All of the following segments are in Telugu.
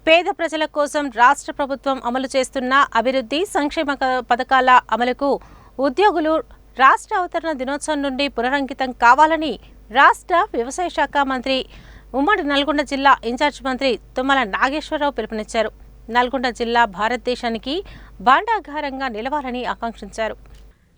పేద ప్రజల కోసం రాష్ట్ర ప్రభుత్వం అమలు చేస్తున్న అభివృద్ధి సంక్షేమ పథకాల అమలుకు ఉద్యోగులు రాష్ట్ర అవతరణ దినోత్సవం నుండి పునరంకితం కావాలని రాష్ట్ర వ్యవసాయ శాఖ మంత్రి ఉమ్మడి నల్గొండ జిల్లా ఇన్ఛార్జ్ మంత్రి తుమ్మల నాగేశ్వరరావు పిలుపునిచ్చారు. నల్గొండ జిల్లా భారతదేశానికి భాండాగారంగా నిలవాలని ఆకాంక్షించారు.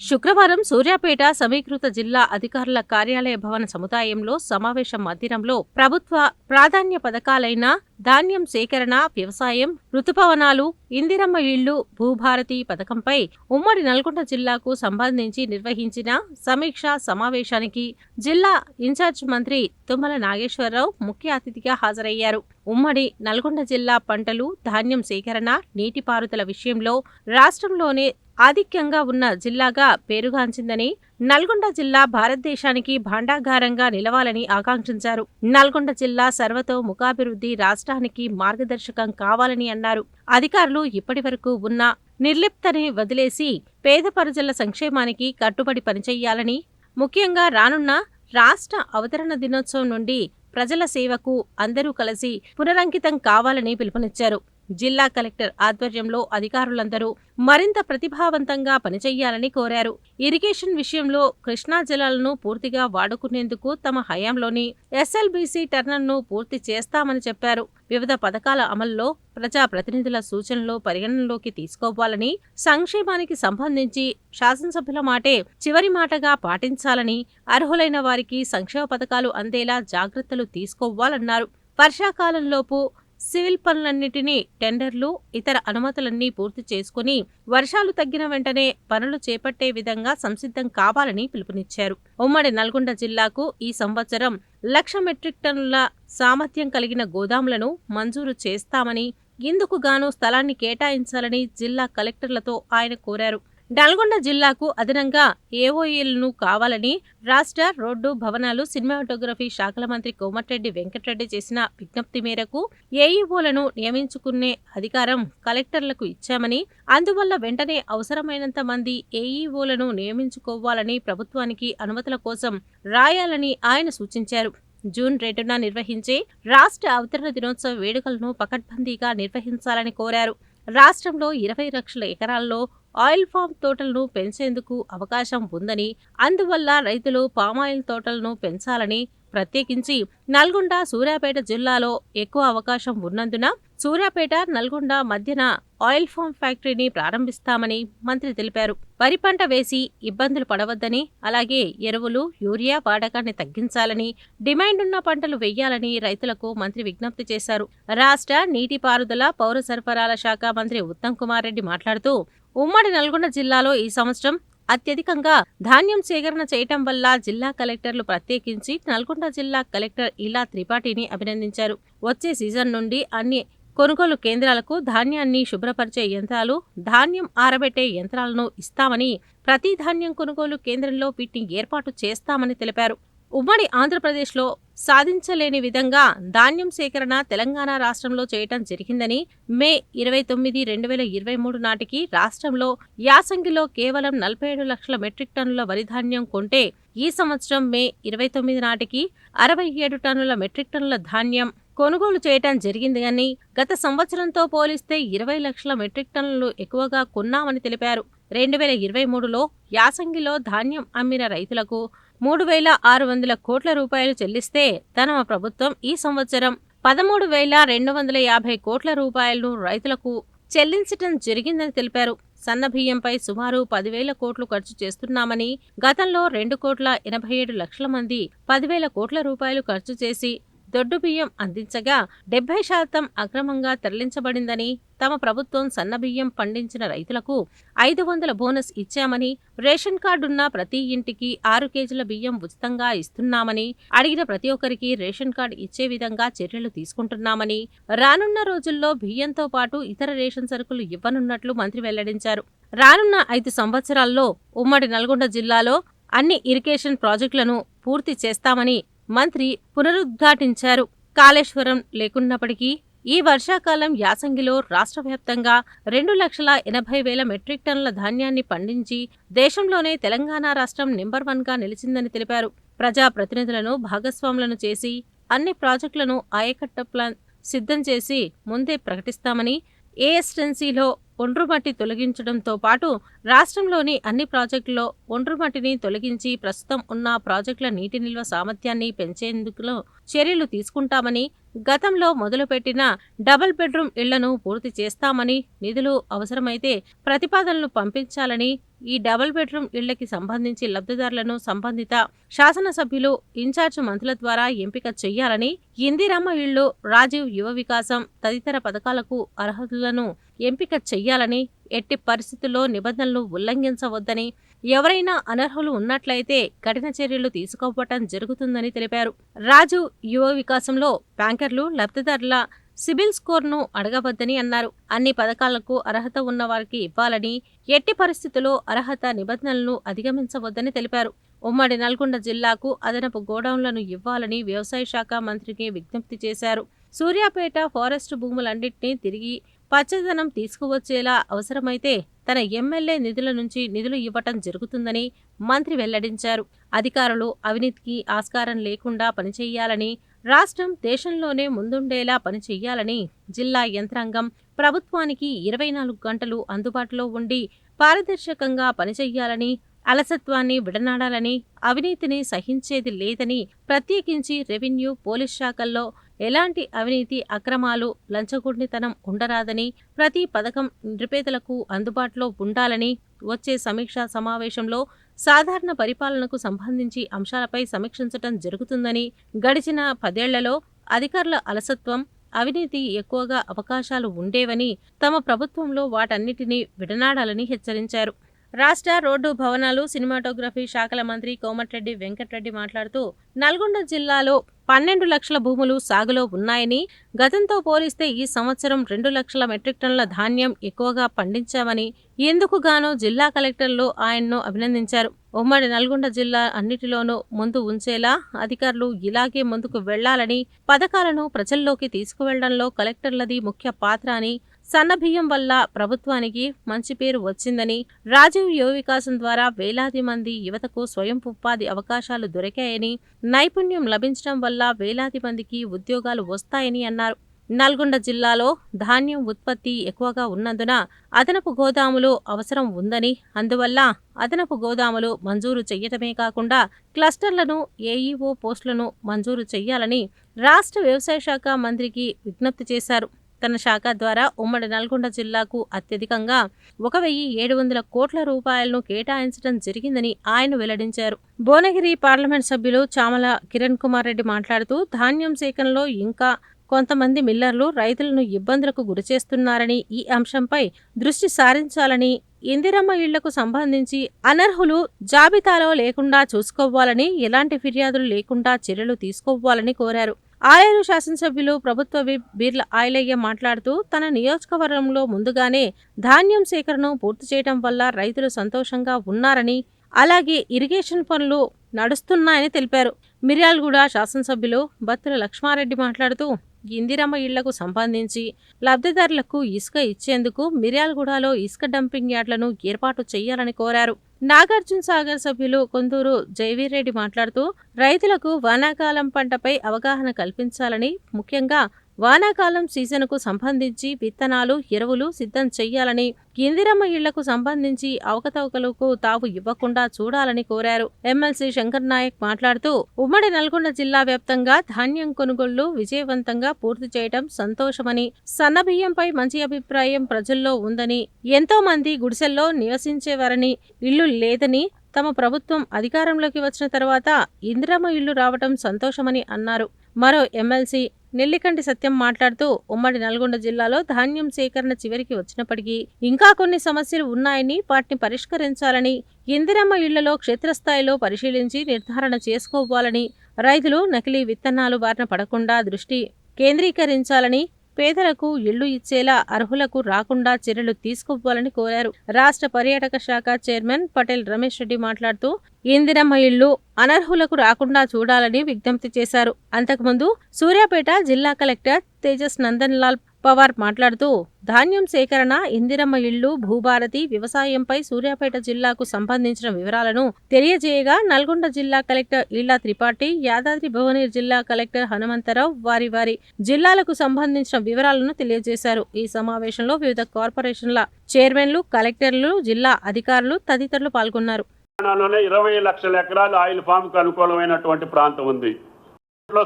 శుక్రవారం సూర్యాపేట సమీకృత జిల్లా అధికారుల కార్యాలయ భవన సముదాయంలో సమావేశ మందిరంలో ప్రభుత్వ ప్రాధాన్య పథకాలైన ధాన్యం సేకరణ, వ్యవసాయం, రుతుపవనాలు, ఇందిరమ్మ ఇళ్లు, భూభారతి పథకంపై ఉమ్మడి నల్గొండ జిల్లాకు సంబంధించి నిర్వహించిన సమీక్షా సమావేశానికి జిల్లా ఇన్ఛార్జ్ మంత్రి తుమ్మల నాగేశ్వరరావు ముఖ్య అతిథిగా హాజరయ్యారు. ఉమ్మడి నల్గొండ జిల్లా పంటలు, ధాన్యం సేకరణ, నీటిపారుదల విషయంలో రాష్ట్రంలోనే ఆధిక్యంగా ఉన్న జిల్లాగా పేరుగాంచిందని, నల్గొండ జిల్లా భారతదేశానికి భాండాగారంగా నిలవాలని ఆకాంక్షించారు. నల్గొండ జిల్లా సర్వతోముఖాభివృద్ధి రాష్ట్రానికి మార్గదర్శకం కావాలని అన్నారు. అధికారులు ఇప్పటివరకు ఉన్న నిర్లిప్తని వదిలేసి పేద ప్రజల సంక్షేమానికి కట్టుబడి పనిచేయాలని, ముఖ్యంగా రానున్న రాష్ట్ర అవతరణ దినోత్సవం నుండి ప్రజల సేవకు అందరూ కలిసి పునరంకితం కావాలని పిలుపునిచ్చారు. జిల్లా కలెక్టర్ ఆధ్వర్యంలో అధికారులందరూ మరింత ప్రతిభావంతంగా పనిచేయాలని కోరారు. ఇరిగేషన్ విషయంలో కృష్ణా జలాలను పూర్తిగా వాడుకునేందుకు తమ హయాంలోని ఎస్ఎల్బీసీ టర్నల్ను పూర్తి చేస్తామని చెప్పారు. వివిధ పథకాల అమల్లో ప్రజాప్రతినిధుల సూచనలు పరిగణనలోకి తీసుకోవాలని, సంక్షేమానికి సంబంధించి శాసనసభ్యుల మాటే చివరి మాటగా పాటించాలని, అర్హులైన వారికి సంక్షేమ పథకాలు అందేలా జాగ్రత్తలు తీసుకోవాలన్నారు. వర్షాకాలంలోపు సివిల్ పనులన్నింటినీ, టెండర్లు, ఇతర అనుమతులన్నీ పూర్తి చేసుకుని వర్షాలు తగ్గిన వెంటనే పనులు చేపట్టే విధంగా సంసిద్ధం కావాలని పిలుపునిచ్చారు. ఉమ్మడి నల్గొండ జిల్లాకు ఈ సంవత్సరం 1,00,000 మెట్రిక్ టన్నుల సామర్థ్యం కలిగిన గోదాములను మంజూరు చేస్తామని, ఇందుకు గాను స్థలాన్ని కేటాయించాలని జిల్లా కలెక్టర్లతో ఆయన కోరారు. నల్గొండ జిల్లాకు అదనంగా ఏఓఏలను కావాలని రాష్ట్ర రోడ్డు, భవనాలు, సినిమాటోగ్రఫీ శాఖల మంత్రి కోమటిరెడ్డి వెంకటరెడ్డి చేసిన విజ్ఞప్తి మేరకు ఏఈఓలను నియమించుకునే అధికారం కలెక్టర్లకు ఇచ్చామని, అందువల్ల వెంటనే అవసరమైనంత మంది ఏఈఓలను నియమించుకోవాలని ప్రభుత్వానికి అనుమతుల కోసం రాయాలని ఆయన సూచించారు. జూన్ 2న నిర్వహించే రాష్ట్ర అవతరణ దినోత్సవ వేడుకలను పకడ్బందీగా నిర్వహించాలని కోరారు. రాష్ట్రంలో 20 లక్షల ఎకరాల్లో ఆయిల్ ఫామ్ తోటలను పెంచేందుకు అవకాశం ఉందని, అందువల్ల రైతులు పామాయిల్ తోటలను పెంచాలని, ప్రత్యేకించి నల్గొండ, సూర్యాపేట జిల్లాలో ఎక్కువ అవకాశం ఉన్నందున సూర్యాపేట, నల్గొండ మధ్యన ఆయిల్ ఫామ్ ఫ్యాక్టరీని ప్రారంభిస్తామని మంత్రి తెలిపారు. వరి పంట వేసి ఇబ్బందులు పడవద్దని, అలాగే ఎరువులు, యూరియా వాడకాన్ని తగ్గించాలని, డిమాండున్న పంటలు వెయ్యాలని రైతులకు మంత్రి విజ్ఞప్తి చేశారు. రాష్ట్ర నీటిపారుదల, పౌర సరఫరాల శాఖ మంత్రి ఉత్తమ్ కుమార్ రెడ్డి మాట్లాడుతూ, ఉమ్మడి నల్గొండ జిల్లాలో ఈ సంవత్సరం అత్యధికంగా ధాన్యం సేకరణ చేయటం వల్ల జిల్లా కలెక్టర్లు, ప్రత్యేకించి నల్గొండ జిల్లా కలెక్టర్ ఇలా త్రిపాఠిని అభినందించారు. వచ్చే సీజన్ నుండి అన్ని కొనుగోలు కేంద్రాలకు ధాన్యాన్ని శుభ్రపరిచే యంత్రాలు, ధాన్యం ఆరబెట్టే యంత్రాలను ఇస్తామని, ప్రతి ధాన్యం కొనుగోలు కేంద్రంలో వీటిని ఏర్పాటు చేస్తామని తెలిపారు. ఉమ్మడి ఆంధ్రప్రదేశ్లో సాధించలేని విధంగా ధాన్యం సేకరణ తెలంగాణ రాష్ట్రంలో చేయటం జరిగిందని, మే 29, 2023 నాటికి రాష్ట్రంలో యాసంగిలో కేవలం 47 లక్షల మెట్రిక్ టన్నుల వరి ధాన్యం కొంటే, ఈ సంవత్సరం మే 29 నాటికి 67 టన్నుల మెట్రిక్ టన్నుల ధాన్యం కొనుగోలు చేయటం జరిగిందని, గత సంవత్సరంతో పోలిస్తే 20 లక్షల మెట్రిక్ టన్నులు ఎక్కువగా కొన్నామని తెలిపారు. 2023లో యాసంగిలో ధాన్యం అమ్మిన రైతులకు 3,600 కోట్ల రూపాయలు చెల్లిస్తే, తమ ప్రభుత్వం ఈ సంవత్సరం 13,250 కోట్ల రూపాయలను రైతులకు చెల్లించటం జరిగిందని తెలిపారు. సన్నబియ్యంపై సుమారు 10,000 కోట్లు ఖర్చు చేస్తున్నామని, గతంలో 2,87,00,000 మంది 10,000 కోట్ల రూపాయలు ఖర్చు చేసి దొడ్డు బియ్యం అందించగా 70% అక్రమంగా తరలించబడిందని, తమ ప్రభుత్వం సన్నబియ్యం పండించిన రైతులకు 500 బోనస్ ఇచ్చామని, రేషన్ కార్డున్న ప్రతి ఇంటికి 6 కేజీల బియ్యం ఉచితంగా ఇస్తున్నామని, అడిగిన ప్రతి ఒక్కరికి రేషన్ కార్డు ఇచ్చే విధంగా చర్యలు తీసుకుంటున్నామని, రానున్న రోజుల్లో బియ్యంతో పాటు ఇతర రేషన్ సరుకులు ఇవ్వనున్నట్లు మంత్రి వెల్లడించారు. రానున్న 5 సంవత్సరాల్లో ఉమ్మడి నల్గొండ జిల్లాలో అన్ని ఇరిగేషన్ ప్రాజెక్టులను పూర్తి చేస్తామని మంత్రి పునరుద్ఘాటించారు. కాళేశ్వరం లేకున్నప్పటికీ ఈ వర్షాకాలం యాసంగిలో రాష్ట్ర వ్యాప్తంగా 2,80,000 మెట్రిక్ టన్నుల ధాన్యాన్ని పండించి దేశంలోనే తెలంగాణ రాష్ట్రం నెంబర్ 1గా నిలిచిందని తెలిపారు. ప్రజాప్రతినిధులను భాగస్వాములను చేసి అన్ని ప్రాజెక్టులను ఆయకట్టు ప్లాన్ సిద్ధం చేసి ముందే ప్రకటిస్తామని, ఏఎస్టెన్సీలో ఒండ్రుమట్టి తొలగించడంతో పాటు రాష్ట్రంలోని అన్ని ప్రాజెక్టుల్లో ఒండ్రుమట్టిని తొలగించి ప్రస్తుతం ఉన్న ప్రాజెక్టుల నీటి నిల్వ సామర్థ్యాన్ని పెంచేందుకు చర్యలు తీసుకుంటామని, గతంలో మొదలుపెట్టిన డబుల్ బెడ్రూమ్ ఇళ్లను పూర్తి చేస్తామని, నిధులు అవసరమైతే ప్రతిపాదనలు పంపించాలని, ఈ డబుల్ బెడ్రూమ్ ఇళ్లకి సంబంధించి లబ్ధిదారులను సంబంధిత శాసనసభ్యులు, ఇన్ఛార్జ్ మంత్రుల ద్వారా ఎంపిక చెయ్యాలని, ఇందిరమ్మ ఇళ్లు, రాజీవ్ యువ వికాసం తదితర పథకాలకు అర్హులను ఎంపిక చెయ్యాలని, ఎట్టి పరిస్థితుల్లో నిబంధనలు ఉల్లంఘించవద్దని, ఎవరైనా అనర్హులు ఉన్నట్లయితే కఠిన చర్యలు తీసుకోవటం జరుగుతుందని తెలిపారు. రాజు యువ వికాసంలో బ్యాంకర్లు లబ్ధిదారుల సిబిల్ స్కోర్ను అడగవద్దని అన్నారు. అన్ని పథకాలకు అర్హత ఉన్న వారికి ఇవ్వాలని, ఎట్టి పరిస్థితుల్లో అర్హత నిబంధనలను అధిగమించవద్దని తెలిపారు. ఉమ్మడి నల్గొండ జిల్లాకు అదనపు గోడౌన్లను ఇవ్వాలని వ్యవసాయ శాఖ మంత్రికి విజ్ఞప్తి చేశారు. సూర్యాపేట ఫారెస్టు భూములన్నింటినీ తిరిగి పచ్చదనం తీసుకువచ్చేలా అవసరమైతే తన ఎమ్మెల్యే నిధుల నుంచి నిధులు ఇవ్వటం జరుగుతుందని మంత్రి వెల్లడించారు. అధికారులు అవినీతికి ఆస్కారం లేకుండా పనిచేయాలని, రాష్ట్రం దేశంలోనే ముందుండేలా పనిచేయాలని, జిల్లా యంత్రాంగం ప్రభుత్వానికి 24 గంటలు అందుబాటులో ఉండి పారదర్శకంగా పనిచేయాలని, అలసత్వాన్ని విడనాడాలని, అవినీతిని సహించేది లేదని, ప్రత్యేకించి రెవెన్యూ, పోలీస్ శాఖల్లో ఎలాంటి అవినీతి, అక్రమాలు, లంచగొండితనం ఉండరాదని, ప్రతి పథకం నిరుపేదలకు అందుబాటులో ఉండాలని, వచ్చే సమీక్షా సమావేశంలో సాధారణ పరిపాలనకు సంబంధించి అంశాలపై సమీక్షించటం జరుగుతుందని, గడిచిన 10 ఏళ్లలో అధికారుల అలసత్వం, అవినీతి ఎక్కువగా అవకాశాలు ఉండేవని, తమ ప్రభుత్వంలో వాటన్నిటినీ విడనాడాలని హెచ్చరించారు. రాష్ట్ర రోడ్డు, భవనాలు, సినిమాటోగ్రఫీ శాఖల మంత్రి కోమటిరెడ్డి వెంకటరెడ్డి మాట్లాడుతూ, నల్గొండ జిల్లాలో 12 లక్షల భూములు సాగులో ఉన్నాయని, గతంతో పోలిస్తే ఈ సంవత్సరం 2 లక్షల మెట్రిక్ టన్నుల ధాన్యం ఎక్కువగా పండించామని, ఇందుకు గాను జిల్లా కలెక్టర్లు ఆయన్ను అభినందించారు. ఉమ్మడి నల్గొండ జిల్లా అన్నిటిలోనూ ముందు ఉంచేలా అధికారులు ఇలాగే ముందుకు వెళ్లాలని, పథకాలను ప్రజల్లోకి తీసుకువెళ్లడంలో కలెక్టర్లది ముఖ్య పాత్ర అని, సన్నబియ్యం వల్ల ప్రభుత్వానికి మంచి పేరు వచ్చిందని, రాజీవ్ యువ వికాసం ద్వారా వేలాది మంది యువతకు స్వయం ఉపాధి అవకాశాలు దొరికాయని, నైపుణ్యం లభించడం వల్ల వేలాది మందికి ఉద్యోగాలు వస్తాయని అన్నారు. నల్గొండ జిల్లాలో ధాన్యం ఉత్పత్తి ఎక్కువగా ఉన్నందున అదనపు గోదాములు అవసరం ఉందని, అందువల్ల అదనపు గోదాములు మంజూరు చెయ్యటమే కాకుండా క్లస్టర్లను, ఏఈఓ పోస్టులను మంజూరు చెయ్యాలని రాష్ట్ర వ్యవసాయ శాఖ మంత్రికి విజ్ఞప్తి చేశారు. తన శాఖ ద్వారా ఉమ్మడి నల్గొండ జిల్లాకు అత్యధికంగా 1,700 కోట్ల రూపాయలను కేటాయించడం జరిగిందని ఆయన వెల్లడించారు. భువనగిరి పార్లమెంట్ సభ్యులు చామల కిరణ్ కుమార్ రెడ్డి మాట్లాడుతూ, ధాన్యం సేకరణలో ఇంకా కొంతమంది మిల్లర్లు రైతులను ఇబ్బందులకు గురిచేస్తున్నారని, ఈ అంశంపై దృష్టి సారించాలని, ఇందిరమ్మ ఇళ్లకు సంబంధించి అనర్హులు జాబితాలో లేకుండా చూసుకోవాలని, ఎలాంటి ఫిర్యాదులు లేకుండా చర్యలు తీసుకోవాలని కోరారు. ఆలేరు శాసనసభ్యులు ప్రభుత్వ విప్ బీర్ల ఆయలయ్య మాట్లాడుతూ, తన నియోజకవర్గంలో ముందుగానే ధాన్యం సేకరణను పూర్తి చేయడం వల్ల రైతులు సంతోషంగా ఉన్నారని, అలాగే ఇరిగేషన్ పనులు నడుస్తున్నాయని తెలిపారు. మిర్యాలగూడ శాసనసభ్యులు బత్తుల లక్ష్మారెడ్డి మాట్లాడుతూ, ఇందిరమ్మ ఇళ్లకు సంబంధించి లబ్ధిదారులకు ఇసుక ఇచ్చేందుకు మిర్యాలగూడలో ఇసుక డంపింగ్ యార్డులను ఏర్పాటు చేయాలని కోరారు. నాగార్జున సాగర్ సభ్యులు కొందూరు జయవీర్రెడ్డి మాట్లాడుతూ, రైతులకు వానాకాలం పంటపై అవగాహన కల్పించాలని, ముఖ్యంగా వానాకాలం సీజన్కు సంబంధించి విత్తనాలు, ఎరువులు సిద్ధం చెయ్యాలని, ఇందిరమ్మ ఇళ్లకు సంబంధించి అవకతవకలకు తావు ఇవ్వకుండా చూడాలని కోరారు. ఎమ్మెల్సీ శంకర్ నాయక్ మాట్లాడుతూ, ఉమ్మడి నల్గొండ జిల్లా వ్యాప్తంగా ధాన్యం కొనుగోళ్లు విజయవంతంగా పూర్తి చేయడం సంతోషమని, సన్నబియ్యంపై మంచి అభిప్రాయం ప్రజల్లో ఉందని, ఎంతో మంది గుడిసెల్లో నివసించేవారని, ఇల్లు లేదని, తమ ప్రభుత్వం అధికారంలోకి వచ్చిన తర్వాత ఇందిరమ్మ ఇళ్లు రావటం సంతోషమని అన్నారు. మరో ఎమ్మెల్సీ నెల్లికంటి సత్యం మాట్లాడుతూ, ఉమ్మడి నల్గొండ జిల్లాలో ధాన్యం సేకరణ చివరికి వచ్చినప్పటికీ ఇంకా కొన్ని సమస్యలు ఉన్నాయని, వాటిని పరిష్కరించాలని, ఇందిరమ్మ ఇళ్లలో క్షేత్రస్థాయిలో పరిశీలించి నిర్ధారణ చేసుకోవాలని, రైతులు నకిలీ విత్తనాలు బారిన పడకుండా దృష్టి కేంద్రీకరించాలని, పేదలకు ఇళ్లు ఇచ్చేలా అర్హులకు రాకుండా చర్యలు తీసుకోవాలని కోరారు. రాష్ట్ర పర్యాటక శాఖ చైర్మన్ పటేల్ రమేష్ రెడ్డి మాట్లాడుతూ, ఇందిరమ్మ ఇళ్లు అనర్హులకు రాకుండా చూడాలని విజ్ఞప్తి చేశారు. అంతకుముందు సూర్యాపేట జిల్లా కలెక్టర్ తేజస్ నందన్ లాల్ పవార్ మాట్లాడుతూ ధాన్యం సేకరణ, ఇందిరమ్మ ఇళ్లు, భూభారతి, వ్యవసాయంపై సూర్యాపేట జిల్లాకు సంబంధించిన వివరాలను తెలియజేయగా నల్గొండ జిల్లా కలెక్టర్ ఈళ్ల త్రిపాఠి, యాదాద్రి భువనగిరి జిల్లా కలెక్టర్ హనుమంతరావు వారి జిల్లాలకు సంబంధించిన వివరాలను తెలియజేశారు. ఈ సమావేశంలో వివిధ కార్పొరేషన్ల చైర్మన్లు, కలెక్టర్లు, జిల్లా అధికారులు తదితరులు పాల్గొన్నారు. 20 లక్షల ఎకరాలు ఆయిల్ ఫామ్ కు అనుకూలమైనటువంటి ప్రాంతం ఉంది.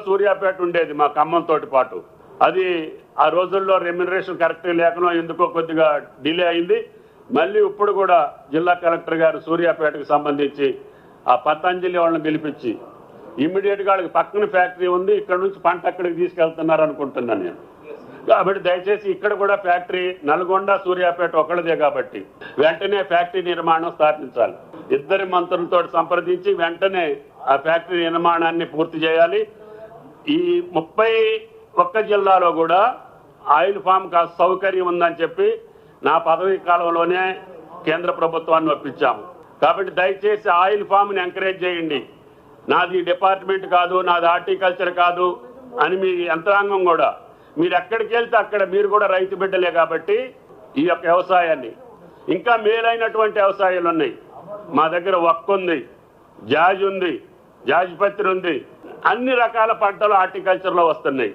సూర్యాపేట ఉండేది మా ఖమ్మంతో పాటు. అది ఆ రోజుల్లో రెమ్యునరేషన్ కరెక్ట్ లేకనో ఎందుకో కొద్దిగా డిలే అయింది. మళ్ళీ ఇప్పుడు కూడా జిల్లా కలెక్టర్ గారు సూర్యాపేటకు సంబంధించి ఆ పతంజలి వాళ్ళని పిలిపించి ఇమ్మీడియట్గా వాళ్ళకి పక్కన ఫ్యాక్టరీ ఉంది, ఇక్కడ నుంచి పంట అక్కడికి తీసుకెళ్తున్నారు అనుకుంటున్నాను నేను. కాబట్టి దయచేసి ఇక్కడ కూడా ఫ్యాక్టరీ నల్గొండ, సూర్యాపేట ఒకళ్ళదే కాబట్టి వెంటనే ఫ్యాక్టరీ నిర్మాణం స్థాపించాలి. ఇద్దరి మంత్రులతో సంప్రదించి వెంటనే ఆ ఫ్యాక్టరీ నిర్మాణాన్ని పూర్తి చేయాలి. ఈ 31 జిల్లాలో కూడా ఆయిల్ ఫామ్ సౌకర్యం ఉందని చెప్పి నా పదవీ కాలంలోనే కేంద్ర ప్రభుత్వాన్ని ఒప్పించాము. కాబట్టి దయచేసి ఆయిల్ ఫామ్ని ఎంకరేజ్ చేయండి. నాది డిపార్ట్మెంట్ కాదు, నాది హార్టికల్చర్ కాదు అని మీ యంత్రాంగం కూడా, మీరు ఎక్కడికి వెళ్తే అక్కడ మీరు కూడా రైతు బిడ్డలే కాబట్టి ఈ యొక్క వ్యవసాయాన్ని ఇంకా మేలైనటువంటి వ్యవసాయాలు ఉన్నాయి. మా దగ్గర వక్క ఉంది, జాజ్ ఉంది, జాజ్ పత్రి ఉంది, అన్ని రకాల పంటలు హార్టికల్చర్లో వస్తున్నాయి.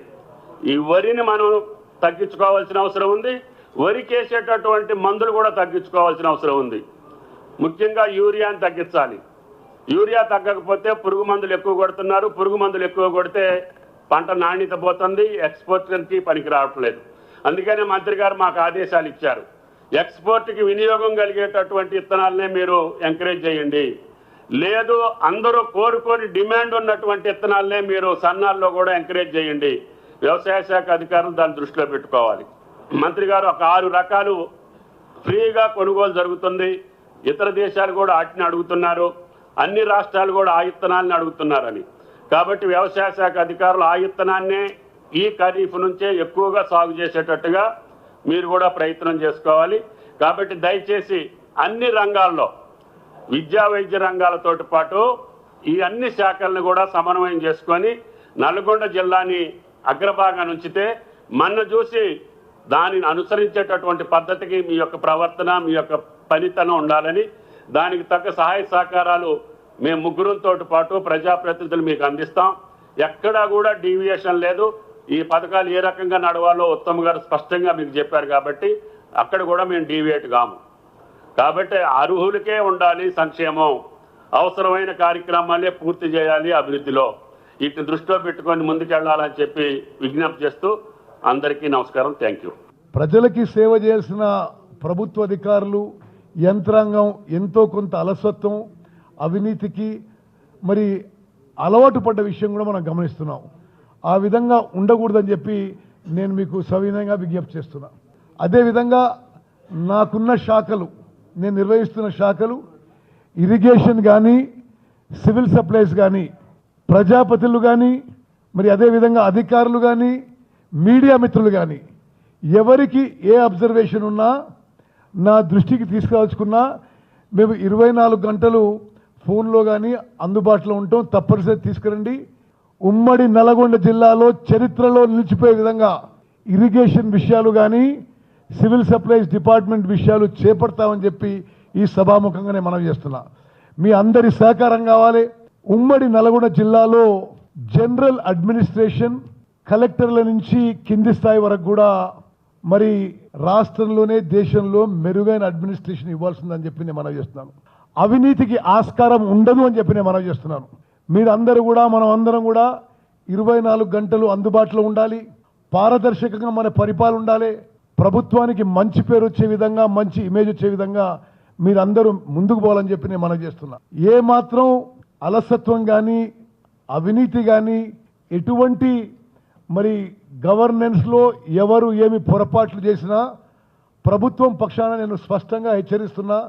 ఈ వరిని మనం తగ్గించుకోవాల్సిన అవసరం ఉంది. వరికి వేసేటటువంటి మందులు కూడా తగ్గించుకోవాల్సిన అవసరం ఉంది. ముఖ్యంగా యూరియాని తగ్గించాలి. యూరియా తగ్గకపోతే పురుగు మందులు ఎక్కువ కొడుతున్నారు. పురుగు మందులు ఎక్కువ కొడితే పంట నాణ్యత పోతుంది, ఎక్స్పోర్ట్కి పనికి రావట్లేదు. అందుకనే మంత్రి గారు మాకు ఆదేశాలు ఇచ్చారు. ఎక్స్పోర్ట్కి వినియోగం కలిగేటటువంటి విత్తనాలనే మీరు ఎంకరేజ్ చేయండి. లేదు అందరూ కోరుకొని డిమాండ్ ఉన్నటువంటి విత్తనాలనే మీరు సన్నాల్లో కూడా ఎంకరేజ్ చేయండి. వ్యవసాయ శాఖ అధికారులు దాన్ని దృష్టిలో పెట్టుకోవాలి. మంత్రి గారు ఒక 6 రకాలు ఫ్రీగా కొనుగోలు జరుగుతుంది. ఇతర దేశాలు కూడా వాటిని అడుగుతున్నారు. అన్ని రాష్ట్రాలు కూడా ఆ విత్తనాలను అడుగుతున్నారని. కాబట్టి వ్యవసాయ శాఖ అధికారులు ఆ విత్తనాన్నే ఈ ఖరీఫ్ నుంచే ఎక్కువగా సాగు చేసేటట్టుగా మీరు కూడా ప్రయత్నం చేసుకోవాలి. కాబట్టి దయచేసి అన్ని రంగాల్లో, విద్యా వైద్య రంగాలతో పాటు ఈ అన్ని శాఖలను కూడా సమన్వయం చేసుకొని నల్గొండ జిల్లాని అగ్రభాగాన్ని ఉంచితే మన చూసి దానిని అనుసరించేటటువంటి పద్ధతికి మీ యొక్క ప్రవర్తన, మీ యొక్క పనితనం ఉండాలని, దానికి తగ్గ సహాయ సహకారాలు మేము ముగ్గురుతో పాటు ప్రజాప్రతినిధులు మీకు అందిస్తాం. ఎక్కడా కూడా డీవియేషన్ లేదు. ఈ పథకాలు ఏ రకంగా నడవాలో ఉత్తమ్ గారు స్పష్టంగా మీకు చెప్పారు కాబట్టి అక్కడ కూడా మేము డీవియేట్ కాము. కాబట్టి అర్హులకే ఉండాలి సంక్షేమం, అవసరమైన కార్యక్రమాలే పూర్తి చేయాలి అభివృద్ధిలో. వీటిని దృష్టిలో పెట్టుకొని ముందుకెళ్లాలని చెప్పి విజ్ఞప్తి చేస్తూ అందరికీ నమస్కారం. Thank you. ప్రజలకి సేవ చేయాల్సిన ప్రభుత్వ అధికారులు, యంత్రాంగం ఎంతో కొంత అలసత్వం, అవినీతికి మరి అలవాటు పడ్డ విషయం కూడా మనం గమనిస్తున్నాం. ఆ విధంగా ఉండకూడదని చెప్పి నేను మీకు సవినయంగా విజ్ఞప్తి చేస్తున్నా. అదేవిధంగా నాకున్న శాఖలు, నేను నిర్వహిస్తున్న శాఖలు ఇరిగేషన్ కానీ, సివిల్ సప్లైస్ కానీ, ప్రజాపతులు కానీ, మరి అదేవిధంగా అధికారులు కానీ, మీడియా మిత్రులు కానీ ఎవరికి ఏ అబ్జర్వేషన్ ఉన్నా నా దృష్టికి తీసుకురాల్చుకున్నా మేము 24 గంటలు ఫోన్లో కానీ అందుబాటులో ఉంటాం. తప్పనిసరి తీసుకురండి. ఉమ్మడి నల్గొండ జిల్లాలో చరిత్రలో నిలిచిపోయే విధంగా ఇరిగేషన్ విషయాలు కానీ, సివిల్ సప్లైస్ డిపార్ట్మెంట్ విషయాలు చేపడతామని చెప్పి ఈ సభాముఖంగానే మనం చేస్తున్నా. మీ అందరి సహకారం కావాలి. ఉమ్మడి నల్గొండ జిల్లాలో జనరల్ అడ్మినిస్ట్రేషన్, కలెక్టర్ల నుంచి కింది స్థాయి వరకు కూడా మరి రాష్ట్రంలోనే దేశంలో మెరుగైన అడ్మినిస్ట్రేషన్ ఇవ్వాల్సిందని చెప్పి నేను మనవి చేస్తున్నాను. అవినీతికి ఆస్కారం ఉండదు అని చెప్పి నేను మనవి చేస్తున్నాను. మీరందరూ కూడా, మనం అందరం కూడా 24 గంటలు అందుబాటులో ఉండాలి. పారదర్శకంగా మన పరిపాలన ఉండాలి. ప్రభుత్వానికి మంచి పేరు వచ్చే విధంగా, మంచి ఇమేజ్ వచ్చే విధంగా మీరందరూ ముందుకు పోవాలని చెప్పి నేను మనవి చేస్తున్నా. ఏ మాత్రం అలసత్వం కానీ, అవినీతి కానీ, ఎటువంటి మరి గవర్నెన్స్లో ఎవరు ఏమి పొరపాట్లు చేసినా ప్రభుత్వం పక్షాన నేను స్పష్టంగా హెచ్చరిస్తున్నా,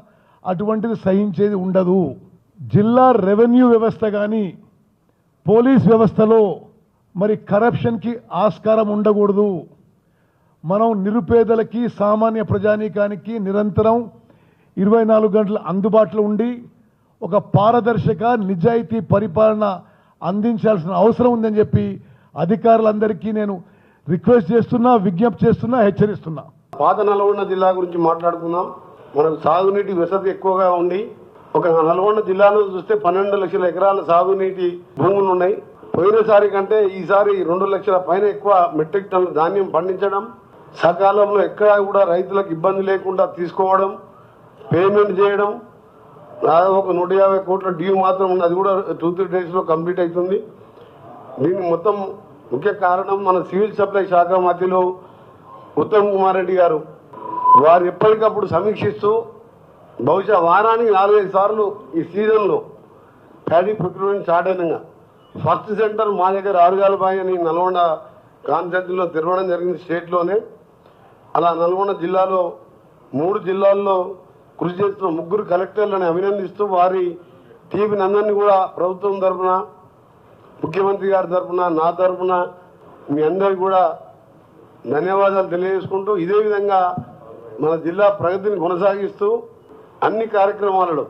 అటువంటిది సహించేది ఉండదు. జిల్లా రెవెన్యూ వ్యవస్థ కానీ, పోలీస్ వ్యవస్థలో మరి కరప్షన్కి ఆస్కారం ఉండకూడదు. మనం నిరుపేదలకి, సామాన్య ప్రజానీకానికి నిరంతరం 24 గంటలు అందుబాటులో ఉండి ఒక పారదర్శక, నిజాయితీ పరిపాలన అందించాల్సిన అవసరం ఉందని చెప్పి అధికారులందరికీ నేను రిక్వెస్ట్ చేస్తున్నా, విజ్ఞప్తి చేస్తున్నా, హెచ్చరిస్తున్నా. పాత నల్గొండ జిల్లా గురించి మాట్లాడుకుందాం. మనకు సాగునీటి వసతి ఎక్కువగా ఉంది. ఒక నల్గొండ జిల్లాలో చూస్తే 12 లక్షల ఎకరాల సాగునీటి భూములు ఉన్నాయి. పోయినసారి కంటే ఈసారి 2 లక్షల పైన ఎక్కువ మెట్రిక్ టన్నుల ధాన్యం పండించడం, సకాలంలో ఎక్కడా కూడా రైతులకు ఇబ్బంది లేకుండా తీసుకోవడం, పేమెంట్ చేయడం. దాదాపు ఒక 150 కోట్ల డ్యూ మాత్రం ఉంది. అది కూడా 2-3 డేస్లో కంప్లీట్ అవుతుంది. దీనికి మొత్తం ముఖ్య కారణం మన సివిల్ సప్లై శాఖ మంత్రిలో ఉత్తమ్ కుమార్ రెడ్డి గారు. వారు ఎప్పటికప్పుడు సమీక్షిస్తూ బహుశా వారానికి 4-5 సార్లు ఈ సీజన్లో ప్యాడీ ప్రొక్యూర్మెంట్ స్టార్ట్ అయినాక ఫస్ట్ సెంటర్ మా దగ్గర ఆరుగాలబాయి అని నల్గొండ కాన్స్టిట్యూన్సీలో తెరవడం జరిగింది స్టేట్లోనే. అలా నల్గొండ జిల్లాలో 3 జిల్లాల్లో కృషి చేస్తున్న 3 కలెక్టర్లను అభినందిస్తూ వారి టీవీ అందరినీ కూడా ప్రభుత్వం తరఫున, ముఖ్యమంత్రి గారి తరఫున, నా తరఫున మీ అందరికీ కూడా ధన్యవాదాలు తెలియజేసుకుంటూ ఇదే విధంగా మన జిల్లా ప్రగతిని కొనసాగిస్తూ అన్ని కార్యక్రమాలలో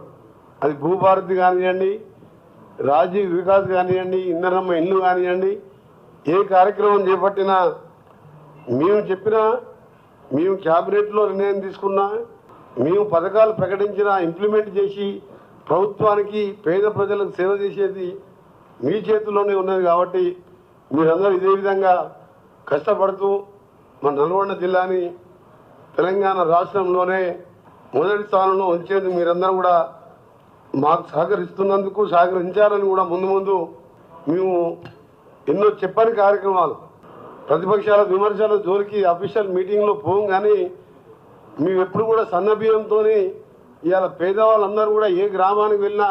అది భూభారతి కానివ్వండి, రాజీవ్ వికాస్ కానివ్వండి, ఇందరమ్మ ఇల్లు కానివ్వండి, ఏ కార్యక్రమం చేపట్టినా మేము క్యాబినెట్లో నిర్ణయం తీసుకున్నా, మేము పథకాలు ప్రకటించినా ఇంప్లిమెంట్ చేసి ప్రభుత్వానికి పేద ప్రజలకు సేవ చేసేది మీ చేతుల్లోనే ఉన్నది. కాబట్టి మీరందరూ ఇదే విధంగా కష్టపడుతూ మన నల్గొండ జిల్లాని తెలంగాణ రాష్ట్రంలోనే మొదటి స్థానంలో ఉంచేందుకు మీరందరూ కూడా మాకు సహకరిస్తున్నందుకు, సహకరించాలని కూడా ముందు మేము ఎన్నో చెప్పని కార్యక్రమాలు, ప్రతిపక్షాల విమర్శల జోలికి అఫీషియల్ మీటింగ్లో పోం. కానీ మేము ఎప్పుడు కూడా సన్నబియ్యంతో ఇవాళ పేదవాళ్ళందరూ కూడా ఏ గ్రామానికి వెళ్ళినా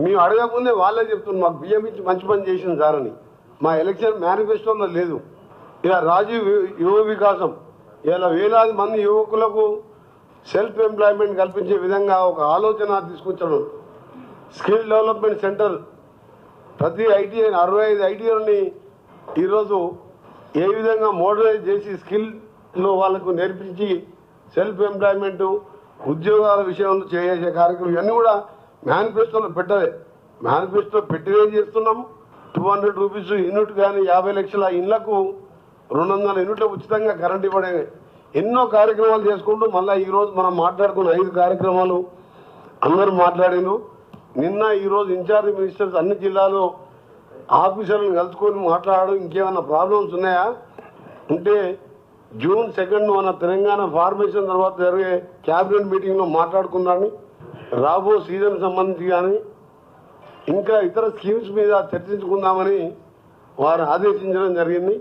మేము అడగకముందే వాళ్ళే చెప్తున్నారు మాకు బియ్యం ఇచ్చి మంచి పని చేసింది సార్ అని. మా ఎలక్షన్ మేనిఫెస్టోలో లేదు. ఇలా రాజీవ్ యువ వికాసం ఇలా వేలాది మంది యువకులకు సెల్ఫ్ ఎంప్లాయ్మెంట్ కల్పించే విధంగా ఒక ఆలోచన తీసుకొచ్చడం. స్కిల్ డెవలప్మెంట్ సెంటర్ ప్రతి ఐటీఐ 65 ఐటీఐని ఈరోజు ఏ విధంగా మోడలైజ్ చేసి స్కిల్లో వాళ్ళకు నేర్పించి సెల్ఫ్ ఎంప్లాయ్మెంటు, ఉద్యోగాల విషయంలో చేసే కార్యక్రమం ఇవన్నీ కూడా మేనిఫెస్టోలో పెట్టలే. మేనిఫెస్టో పెట్టినే చేస్తున్నాం. 200 రూపీస్ యూనిట్ కానీ 50 లక్షల ఇళ్లకు 200 యూనిట్ల ఉచితంగా కరెంట్ ఇవ్వడం, ఎన్నో కార్యక్రమాలు చేసుకుంటూ మళ్ళీ ఈరోజు మనం మాట్లాడుకున్న 5 కార్యక్రమాలు అందరూ మాట్లాడిను. నిన్న ఈరోజు ఇన్ఛార్జ్ మినిస్టర్స్ అన్ని జిల్లాలో ఆఫీసర్లను కలుసుకొని మాట్లాడడం, ఇంకేమైనా ప్రాబ్లమ్స్ ఉన్నాయా ఉంటే June 2 మన తెలంగాణ ఫార్మేషన్ తర్వాత జరిగే క్యాబినెట్ మీటింగ్లో మాట్లాడుకున్నాను. రాబో సీజన్ సంబంధించి కానీ ఇంకా ఇతర స్కీమ్స్ మీద చర్చించుకుందామని వారు ఆదేశించడం జరిగింది.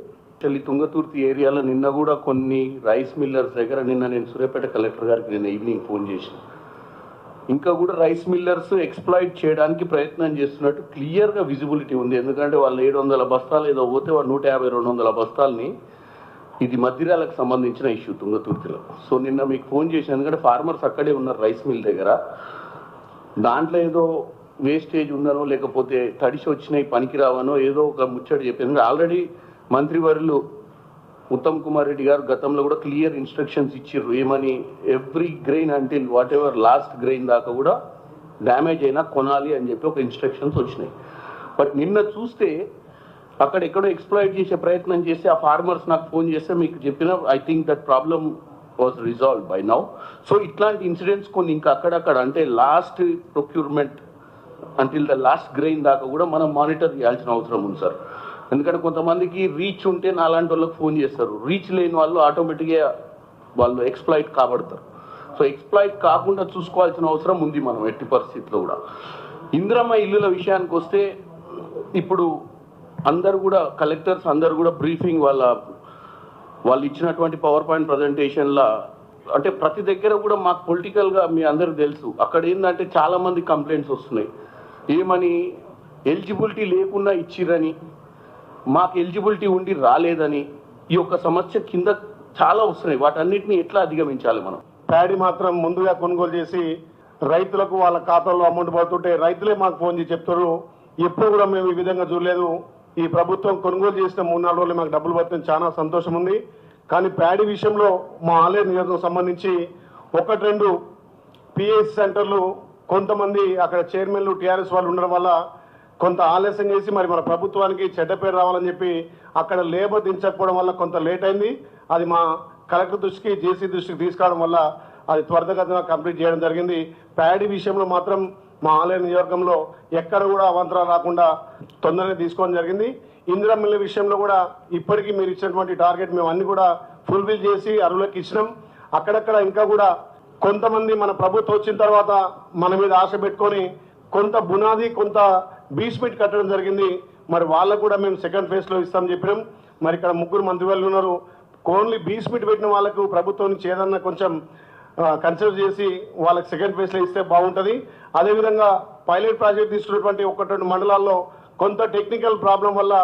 తుంగతుర్తి ఏరియాలో నిన్న కూడా కొన్ని రైస్ మిల్లర్స్ దగ్గర నేను సూర్యాపేట కలెక్టర్ గారికి నిన్న ఈవినింగ్ ఫోన్ చేసిన. ఇంకా కూడా రైస్ మిల్లర్స్ ఎక్స్ప్లాయిట్ చేయడానికి ప్రయత్నం చేస్తున్నట్టు క్లియర్గా విజిబిలిటీ ఉంది. ఎందుకంటే వాళ్ళు 700 బస్తాలు ఏదో పోతే వాళ్ళు 150-200 బస్తాలని, ఇది మధ్యరాలకు సంబంధించిన ఇష్యూ తుంగతుర్తిలో. సో నిన్న మీకు ఫోన్ చేశాను, ఎందుకంటే ఫార్మర్స్ అక్కడే ఉన్నారు రైస్ మిల్ దగ్గర. దాంట్లో ఏదో వేస్టేజ్ ఉందనో లేకపోతే తడిసి వచ్చినాయి పనికిరావనో ఏదో ఒక ముచ్చట చెప్పాను. ఆల్రెడీ మంత్రివర్యులు ఉత్తమ్ కుమార్ రెడ్డి గారు గతంలో కూడా క్లియర్ ఇన్స్ట్రక్షన్స్ ఇచ్చిర్రు. ఏమని, every grain until what ever last grain దాకా కూడా డ్యామేజ్ అయినా కొనాలి అని చెప్పి ఒక ఇన్స్ట్రక్షన్స్ వచ్చినాయి. బట్ నిన్న చూస్తే అక్కడ ఎక్కడో ఎక్స్ప్లాయిట్ చేసే ప్రయత్నం చేసి ఆ ఫార్మర్స్ నాకు ఫోన్ చేస్తే మీకు చెప్పిన I think that problem was resolve by now. So ఇట్లాంటి ఇన్సిడెంట్స్ కొన్ని ఇంకా అక్కడక్కడ అంటే last procurement until the last grain దాకా కూడా మనం మానిటర్ చేయాల్సిన అవసరం ఉంది సార్. ఎందుకంటే కొంతమందికి రీచ్ ఉంటే నాలాంటి వాళ్ళకి ఫోన్ చేస్తారు, రీచ్ లేని వాళ్ళు ఆటోమేటిక్గా వాళ్ళు ఎక్స్ప్లాయిట్ కాబడతారు. సో ఎక్స్ప్లాయిట్ కాకుండా చూసుకోవాల్సిన అవసరం ఉంది మనం ఎట్టి పరిస్థితుల్లో కూడా. ఇందిరమ్మ ఇల్లుల విషయానికి వస్తే ఇప్పుడు అందరు కూడా కలెక్టర్స్ అందరు కూడా బ్రీఫింగ్ వాళ్ళు ఇచ్చినటువంటి పవర్ పాయింట్ ప్రజెంటేషన్లో అంటే ప్రతి దగ్గర కూడా మాకు పొలిటికల్గా మీ అందరికి తెలుసు అక్కడ ఏంటంటే చాలామంది కంప్లైంట్స్ వస్తున్నాయి. ఏమని, ఎలిజిబిలిటీ లేకుండా ఇచ్చిరని, మాకు ఎలిజిబిలిటీ ఉండి రాలేదని, ఈ యొక్క సమస్య కింద చాలా వస్తున్నాయి. వాటన్నిటిని ఎట్లా అధిగమించాలి మనం? ప్యాడీ మాత్రం ముందుగా కొనుగోలు చేసి రైతులకు వాళ్ళ ఖాతాలో అమౌంట్ పడుతుంటే రైతులే మాకు ఫోన్ చేసి చెప్తారు, ఎప్పుడు కూడా మేము ఈ విధంగా చూడలేదు, ఈ ప్రభుత్వం కొనుగోలు చేసిన 3-4 రోజులు మాకు డబ్బులు పడుతుంది, చాలా సంతోషం ఉంది. కానీ ప్యాడీ విషయంలో మా ఆలయ నియోజకవర్గం సంబంధించి 1-2 పిఎస్ సెంటర్లు కొంతమంది అక్కడ చైర్మన్లు టీఆర్ఎస్ వాళ్ళు ఉండడం వల్ల కొంత ఆలస్యం చేసి మరి మన ప్రభుత్వానికి చెడ్డ పేరు రావాలని చెప్పి అక్కడ లేబర్ దించకపోవడం వల్ల కొంత లేట్ అయింది. అది మా కలెక్టర్ దృష్టికి, జేసీ దృష్టికి తీసుకురావడం వల్ల అది త్వరితగతిన కంప్లీట్ చేయడం జరిగింది. ప్యాడీ విషయంలో మాత్రం మా ఆలయ నియోజకంలో ఎక్కడ కూడా అవాంతరాలు రాకుండా తొందరగా తీసుకోవడం జరిగింది. ఇందిరా మిల్ల విషయంలో కూడా ఇప్పటికీ మీరు ఇచ్చినటువంటి టార్గెట్ మేము అన్ని కూడా ఫుల్ఫిల్ చేసి అర్హులకు ఇచ్చినాం. అక్కడక్కడ ఇంకా కూడా కొంతమంది మన ప్రభుత్వం వచ్చిన తర్వాత మన మీద ఆశ పెట్టుకొని కొంత బునాది, కొంత బీస్మెంట్ కట్టడం జరిగింది. మరి వాళ్ళకు కూడా మేము సెకండ్ ఫేజ్లో ఇస్తామని చెప్పినాం. మరి ఇక్కడ 3 మంత్రివర్యులు ఉన్నారు. ఓన్లీ బీస్మెంట్ పెట్టిన వాళ్ళకు ప్రభుత్వం నుంచి ఏదన్నా కొంచెం కన్సిడర్ చేసి వాళ్ళకి సెకండ్ ఫేజ్లో ఇస్తే బాగుంటుంది. అదేవిధంగా పైలట్ ప్రాజెక్ట్ తీసుకున్నటువంటి 1-2 మండలాల్లో కొంత టెక్నికల్ ప్రాబ్లం వల్ల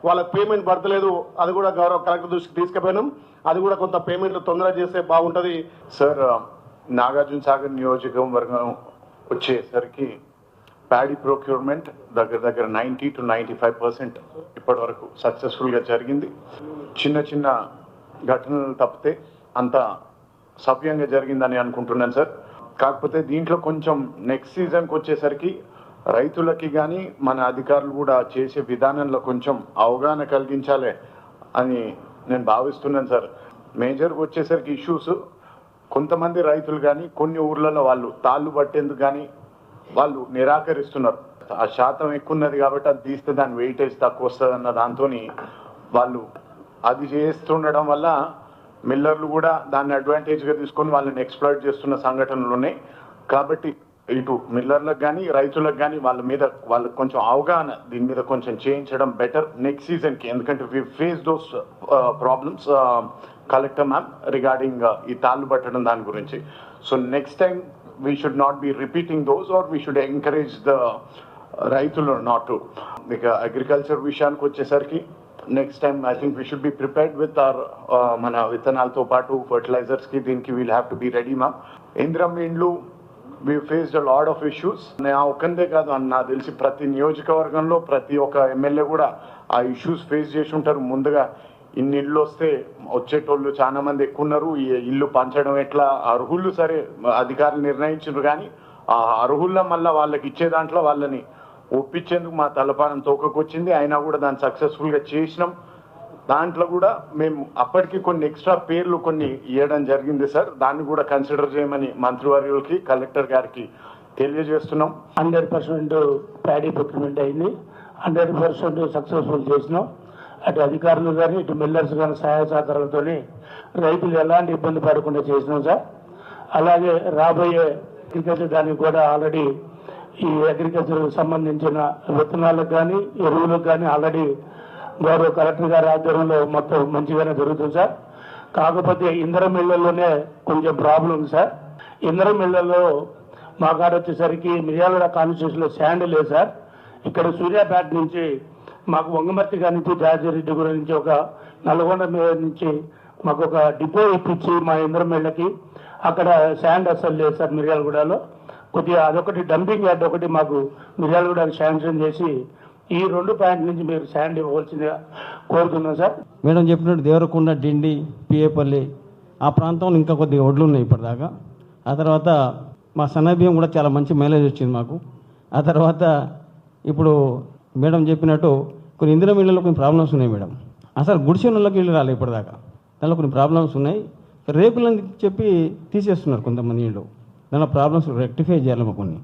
వాళ్ళకి పేమెంట్ పడతలేదు. అది కూడా గౌరవ కలెక్టర్ దృష్టికి తీసుకుపోయినాం. అది కూడా కొంత పేమెంట్లు తొందరగా చేస్తే బాగుంటుంది. సార్, నాగార్జున సాగర్ నియోజకవర్గం వచ్చేసరికి ప్యాడీ ప్రొక్యూర్మెంట్ దగ్గర 90 to 95% ఇప్పటి వరకు సక్సెస్ఫుల్గా జరిగింది. చిన్న చిన్న ఘటనలు తప్పితే అంతా సవ్యంగా జరిగిందని అనుకుంటున్నాను సార్. కాకపోతే దీంట్లో కొంచెం నెక్స్ట్ సీజన్కి వచ్చేసరికి రైతులకి కానీ మన అధికారులు కూడా చేసే విధానంలో కొంచెం అవగాహన కలిగించాలి అని నేను భావిస్తున్నాను సార్. మేజర్గా వచ్చేసరికి ఇష్యూస్, కొంతమంది రైతులు కానీ కొన్ని ఊర్లలో వాళ్ళు తాళ్ళు పట్టేందుకు కానీ వాళ్ళు నిరాకరిస్తున్నారు. ఆ శాతం ఎక్కువ ఉన్నది కాబట్టి అది తీస్తే దాని వెయిటేజ్ తక్కువ వస్తుంది అన్న దాంతో వాళ్ళు అది చేస్తుండడం వల్ల మిల్లర్లు కూడా దాన్ని అడ్వాంటేజ్గా తీసుకొని వాళ్ళని ఎక్స్ప్లాయిట్ చేస్తున్న సంఘటనలు ఉన్నాయి. కాబట్టి ఇటు మిల్లర్లకు కానీ రైతులకు కానీ వాళ్ళకి కొంచెం అవగాహన దీని మీద కొంచెం చేయించడం బెటర్ నెక్స్ట్ సీజన్కి. ఎందుకంటే we face those problems collector ma'am regarding ఈ తాళ్ళు పట్టడం దాని గురించి. So next time we should not be repeating those, or we should encourage the రైతులు not to. ఇక అగ్రికల్చర్ విషయానికి వచ్చేసరికి next time I think we should be prepared with our మన విత్తనాలతో పాటు ఫర్టిలైజర్స్కి దీనికి we'll have to be ready ma'am. ఇందిరం ఇండ్లు we faced a lot of issues. నేను ఒకందే కాదు అన్న, నాకు తెలిసి ప్రతి నియోజకవర్గంలో ప్రతి ఒక్క ఎమ్మెల్యే కూడా ఆ ఇష్యూస్ ఫేస్ చేసి ఉంటారు. ముందుగా ఇన్ని ఇళ్ళు వస్తే వచ్చేటోళ్ళు చాలా మంది ఎక్కువ ఉన్నారు. ఈ ఇల్లు పంచడం ఎట్లా, అర్హులు సరే అధికారులు నిర్ణయించారు కానీ ఆ అర్హుల్లో మళ్ళీ వాళ్ళకి ఇచ్చే దాంట్లో వాళ్ళని ఒప్పించేందుకు మా తలపానం తోకకొచ్చింది. అయినా కూడా దాన్ని సక్సెస్ఫుల్గా చేసినాం. దాంట్లో కూడా మేము అప్పటికి కొన్ని ఎక్స్ట్రా పేర్లు కొన్ని ఇవ్వడం జరిగింది సార్. దాన్ని కూడా కన్సిడర్ చేయమని మంత్రివర్యులకి, కలెక్టర్ గారికి తెలియజేస్తున్నాం. 100% ప్యాడీ ప్రొక్యూర్మెంట్ అయింది. 100% సక్సెస్ఫుల్ చేసినాం. అటు అధికారులు కానీ ఇటు మిల్లర్స్ కానీ సహాయ సహకారాలతో రైతులు ఎలాంటి ఇబ్బంది పడకుండా చేసినాం సార్. అలాగే రాబోయే అగ్రికల్చర్ దానికి కూడా ఆల్రెడీ ఈ అగ్రికల్చర్కి సంబంధించిన విత్తనాలకు కానీ ఎరువులకు కానీ ఆల్రెడీ గౌరవ కలెక్టర్ గారి ఆధ్వర్యంలో మొత్తం మంచిగానే జరుగుతుంది సార్. కాకపోతే ఇంధనం మిల్లల్లోనే కొంచెం ప్రాబ్లం ఉంది సార్. ఇంధనం మిల్లల్లో మా కాడ వచ్చేసరికి మిర్యాలగూడ కాన్స్టిట్యూషన్లో శాండ్ లేదు సార్. ఇక్కడ సూర్యాపేట నుంచి మాకు వంగమర్తి గారి నుంచి జార్జిరెడ్డి గురించి ఒక నల్గొండ నుంచి మాకు ఒక డిపో ఇప్పించి మా ఇంధనం మిల్లకి అక్కడ శాండ్ అసలు లేదు సార్. మిర్యాలగూడలో కొద్దిగా అదొకటి డంపింగ్ యార్డ్ ఒకటి మాకు మిర్యాలగూడకి శాంక్షన్ చేసి ఈ 2 పాయింట్ నుంచి మీరు శాండ్ ఇవ్వవలసిందిగా కోరుతున్నాం సార్. మేడం చెప్పినట్టు దేవరకొండ, డిండి, పిఏపల్లి ఆ ప్రాంతంలో ఇంకా కొద్దిగా ఒడ్లు ఉన్నాయి ఇప్పటిదాకా. ఆ తర్వాత మా సన్నబియ్యం కూడా చాలా మంచి మైలేజ్ వచ్చింది మాకు. ఆ తర్వాత ఇప్పుడు మేడం చెప్పినట్టు కొన్ని ఇందిరా ఇళ్ళలో కొన్ని ప్రాబ్లమ్స్ ఉన్నాయి మేడం. అసలు గుడిసెలకి ఇల్లు రాలేదు ఇప్పటిదాకా. దానిలో కొన్ని ప్రాబ్లమ్స్ ఉన్నాయి. రేకులని చెప్పి తీసేస్తున్నారు కొంతమంది ఇళ్ళు. దానిలో ప్రాబ్లమ్స్ రెక్టిఫై చేయాలి మాకు కొన్ని.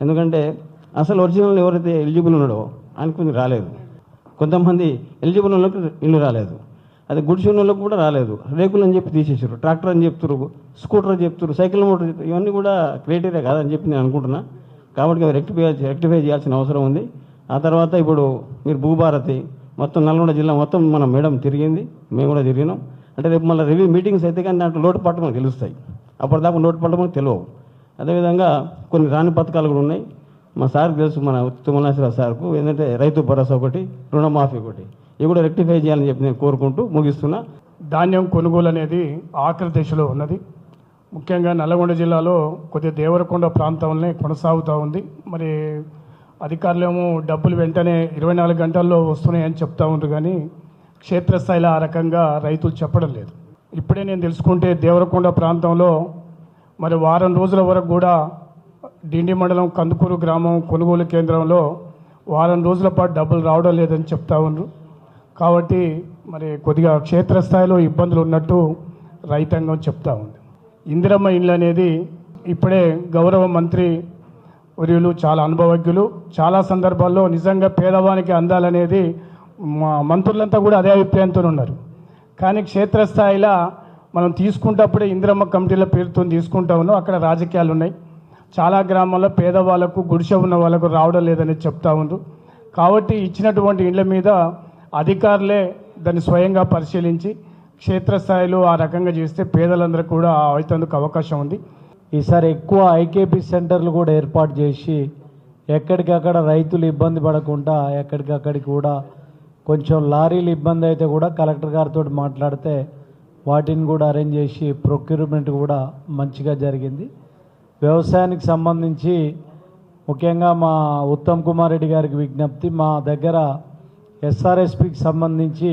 ఎందుకంటే అసలు ఒరిజినల్ ఎవరైతే ఎలిజిబుల్ ఉన్నాడో ఆయనకు కొంచెం రాలేదు. కొంతమంది ఎలిజిబుల్ వాళ్ళకి ఇల్లు రాలేదు. అది గుడిసె వాళ్ళకి కూడా రాలేదు. రేకులు అని చెప్పి తీసేసారు. ట్రాక్టర్ అని చెప్తారు, స్కూటర్ అని చెప్తారు, సైకిల్ మోటార్ చెప్తారు. ఇవన్నీ కూడా క్రైటీరియా కాదని చెప్పి నేను అనుకుంటున్నా. కాబట్టి రెక్టిఫై చేయాల్సిన అవసరం ఉంది. ఆ తర్వాత ఇప్పుడు మీరు భూభారతి మొత్తం నల్గొండ జిల్లా మొత్తం మన మేడం తిరిగింది, మేము కూడా తిరిగినాం. అంటే రేపు మళ్ళీ రివ్యూ మీటింగ్స్ అయితే కానీ దాంట్లో లోటుపాట్లు మనకు తెలుస్తాయి. అప్పటిదాకా లోటుపాట్లు మనకు తెలియవు. అదేవిధంగా కొన్ని రాని పథకాలు కూడా ఉన్నాయి. మా సార్కి తెలుసు, మన తుమ్మలాశ్వర సార్కు. ఏంటంటే రైతు భరోసా ఒకటి, రుణమాఫీ ఒకటి, ఇవి కూడా రెక్టిఫై చేయాలని చెప్పి నేను కోరుకుంటూ ముగిస్తున్నా. ధాన్యం కొనుగోలు అనేది ఆఖరి దశలో ఉన్నది. ముఖ్యంగా నల్గొండ జిల్లాలో కొద్దిగా దేవరకొండ ప్రాంతంలోనే కొనసాగుతూ ఉంది. మరి అధికారులేమో డబ్బులు వెంటనే 24 గంటల్లో వస్తున్నాయని చెప్తా ఉంటారు కానీ క్షేత్రస్థాయిలో ఆ రకంగా రైతులు చెప్పడం లేదు. ఇప్పుడే నేను తెలుసుకుంటే దేవరకొండ ప్రాంతంలో మరి వారం రోజుల వరకు కూడా డిండి మండలం కందుకూరు గ్రామం కొనుగోలు కేంద్రంలో వారం రోజుల పాటు డబ్బులు రావడం లేదని చెప్తా ఉన్నారు. కాబట్టి మరి కొద్దిగా క్షేత్రస్థాయిలో ఇబ్బందులు ఉన్నట్టు రైతాంగం చెప్తా ఉంది. ఇందిరమ్మ ఇండ్లు అనేది ఇప్పుడే గౌరవ మంత్రి వర్యులు చాలా అనుభవజ్ఞులు, చాలా సందర్భాల్లో నిజంగా పేదవానికి అందాలనేది మా మంత్రులంతా కూడా అదే అభిప్రాయంతో ఉన్నారు. కానీ క్షేత్రస్థాయిలో మనం తీసుకుంటప్పుడే ఇందిరమ్మ కమిటీల పేరుతో తీసుకుంటా ఉన్నాం. అక్కడ రాజకీయాలు ఉన్నాయి. చాలా గ్రామాల్లో పేదవాళ్ళకు గుడిసె ఉన్న వాళ్ళకు రావడం లేదని చెప్తా ఉన్నారు. కాబట్టి ఇచ్చినటువంటి ఇండ్ల మీద అధికారులే దాన్ని స్వయంగా పరిశీలించి క్షేత్రస్థాయిలో ఆ రకంగా చేస్తే పేదలందరూ కూడా అవుతందుకు అవకాశం ఉంది. ఈసారి ఎక్కువ ఐకేపీ సెంటర్లు కూడా ఏర్పాటు చేసి ఎక్కడికక్కడ రైతులు ఇబ్బంది పడకుండా ఎక్కడికక్కడికి కూడా కొంచెం లారీలు ఇబ్బంది అయితే కూడా కలెక్టర్ గారితో మాట్లాడితే వాటిని కూడా అరేంజ్ చేసి ప్రొక్యూర్మెంట్ కూడా మంచిగా జరిగింది. వ్యవసాయానికి సంబంధించి ముఖ్యంగా మా ఉత్తమ్ కుమార్ రెడ్డి గారికి విజ్ఞప్తి, మా దగ్గర ఎస్ఆర్ఎస్పికి సంబంధించి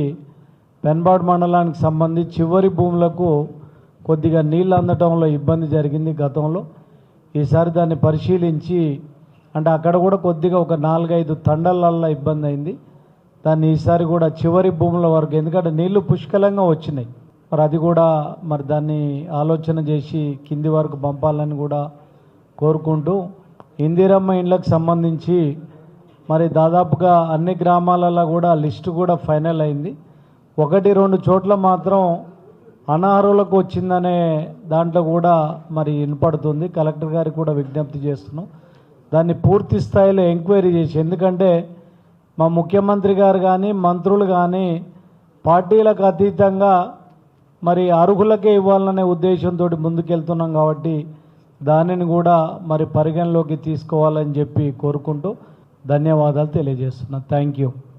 పెన్బాడ్ మండలానికి సంబంధించి చివరి భూములకు కొద్దిగా నీళ్ళు అందటంలో ఇబ్బంది జరిగింది గతంలో. ఈసారి దాన్ని పరిశీలించి అంటే అక్కడ కూడా కొద్దిగా ఒక 4-5 తండలల్లో ఇబ్బంది అయింది. దాన్ని ఈసారి కూడా చివరి భూముల వరకు, ఎందుకంటే నీళ్లు పుష్కలంగా వచ్చినాయి, మరి అది కూడా మరి దాన్ని ఆలోచన చేసి కింది వరకు పంపాలని కూడా కోరుకుంటూ, ఇందిరమ్మ ఇండ్లకు సంబంధించి మరి దాదాపుగా అన్ని గ్రామాలలో కూడా లిస్టు కూడా ఫైనల్ అయింది. 1-2 చోట్ల మాత్రం అనర్హులకు వచ్చిందనే దాంట్లో కూడా మరి వినపడుతుంది. కలెక్టర్ గారికి కూడా విజ్ఞప్తి చేస్తున్నాం, దాన్ని పూర్తి స్థాయిలో ఎంక్వైరీ చేసి, ఎందుకంటే మా ముఖ్యమంత్రి గారు కానీ మంత్రులు కానీ పార్టీలకు అతీతంగా మరి అర్హులకే ఇవ్వాలనే ఉద్దేశంతో ముందుకెళ్తున్నాం. కాబట్టి దానిని కూడా మరి పరిగణలోకి తీసుకోవాలని చెప్పి కోరుకుంటూ ధన్యవాదాలు తెలియజేస్తున్నాను. Thank you.